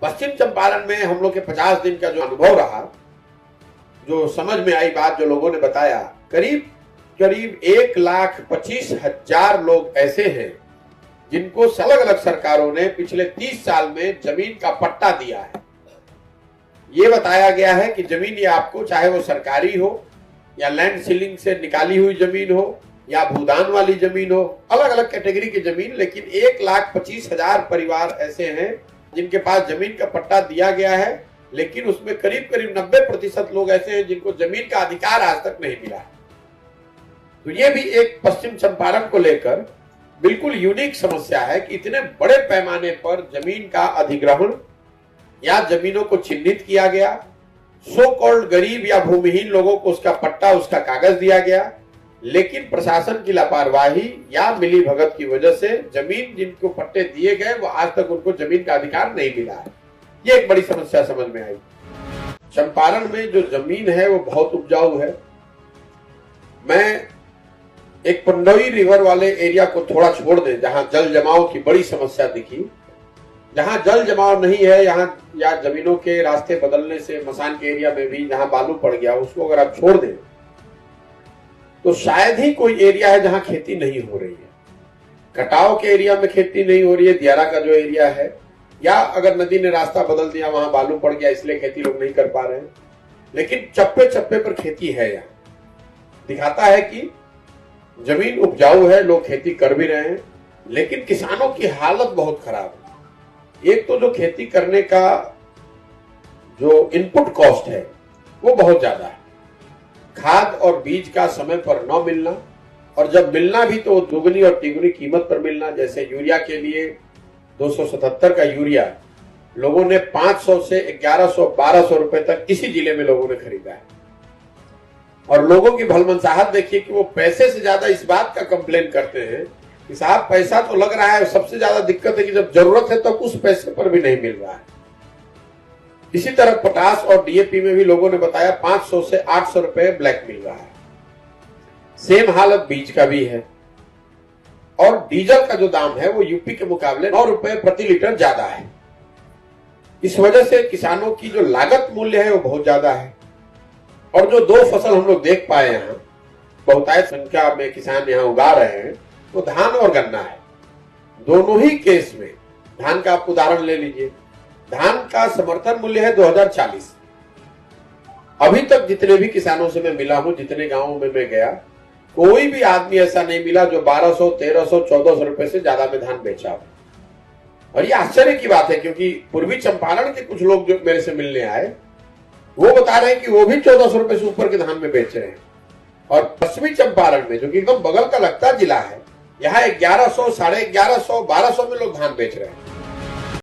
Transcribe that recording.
पश्चिम चंपारण में हम लोग के 50 दिन का जो अनुभव रहा, जो समझ में आई बात जो लोगों ने बताया, करीब 1,25,000 लोग ऐसे हैं जिनको अलग अलग सरकारों ने पिछले 30 साल में जमीन का पट्टा दिया है। ये बताया गया है कि जमीन ये आपको, चाहे वो सरकारी हो या लैंड सीलिंग से निकाली हुई जमीन हो या भूदान वाली जमीन हो, अलग अलग कैटेगरी की जमीन, लेकिन 1,25,000 परिवार ऐसे हैं जिनके पास जमीन का पट्टा दिया गया है, लेकिन उसमें करीब 90% लोग ऐसे हैं जिनको जमीन का अधिकार आज तक नहीं मिला है। तो ये भी एक पश्चिम चंपारण को लेकर बिल्कुल यूनिक समस्या है कि इतने बड़े पैमाने पर जमीन का अधिग्रहण या जमीनों को चिन्हित किया गया, सो कॉल्ड गरीब या भूमिहीन लोगों को उसका पट्टा, उसका कागज दिया गया, लेकिन प्रशासन की लापरवाही या मिली भगत की वजह से जमीन जिनको पट्टे दिए गए वो आज तक उनको जमीन का अधिकार नहीं मिला है। ये एक बड़ी समस्या समझ में आई। चंपारण में जो जमीन है वो बहुत उपजाऊ है। मैं एक पंडोई रिवर वाले एरिया को थोड़ा छोड़ दें, जहां जल जमाव की बड़ी समस्या दिखी, जहां जल जमाव नहीं है, यहाँ या जमीनों के रास्ते बदलने से मसान के एरिया में भी जहां बालू पड़ गया, उसको अगर आप छोड़ दें तो शायद ही कोई एरिया है जहां खेती नहीं हो रही है। कटाव के एरिया में खेती नहीं हो रही है, दियारा का जो एरिया है, या अगर नदी ने रास्ता बदल दिया वहां बालू पड़ गया इसलिए खेती लोग नहीं कर पा रहे हैं, लेकिन चप्पे चप्पे पर खेती है। यहाँ दिखाता है कि जमीन उपजाऊ है, लोग खेती कर भी रहे हैं, लेकिन किसानों की हालत बहुत खराब है। एक तो जो खेती करने का जो इनपुट कॉस्ट है वो बहुत ज्यादा है, खाद और बीज का समय पर न मिलना, और जब मिलना भी तो दुगनी और तिगुनी कीमत पर मिलना। जैसे यूरिया के लिए 277 का यूरिया लोगों ने 500 से 1100-1200 रुपए तक इसी जिले में लोगों ने खरीदा है। और लोगों की भलमनसाहत देखिए कि वो पैसे से ज्यादा इस बात का कंप्लेन करते हैं कि साहब पैसा तो लग रहा है, सबसे ज्यादा दिक्कत है कि जब जरूरत है तब उस पैसे पर भी नहीं मिल रहा है। इसी तरह पोटास और डीएपी में भी लोगों ने बताया 500 से 800 रुपए ब्लैक मिल रहा है। सेम हालत बीज का भी है, और डीजल का जो दाम है वो यूपी के मुकाबले 9 रुपए प्रति लीटर ज्यादा है। इस वजह से किसानों की जो लागत मूल्य है वो बहुत ज्यादा है। और जो दो फसल हम लोग देख पाए यहाँ, बहुतायत संख्या में किसान यहाँ उगा रहे हैं, वो धान और गन्ना है। दोनों ही केस में धान का आप उदाहरण ले लीजिए, धान का समर्थन मूल्य है 2040। अभी तक जितने भी किसानों से मैं मिला हूं, जितने गांवों में मैं गया, कोई भी आदमी ऐसा नहीं मिला जो 1200, 1300, 1400 रुपए से ज्यादा में धान बेचा हो। और ये आश्चर्य की बात है, क्योंकि पूर्वी चंपारण के कुछ लोग जो मेरे से मिलने आए वो बता रहे हैं कि वो भी 1400 रुपए से ऊपर के धान में बेच रहे हैं। और पश्चिमी चंपारण में, जो कि एकदम बगल का लगता जिला है, यहाँ 1100, 1150, 1200 में लोग धान बेच रहे हैं।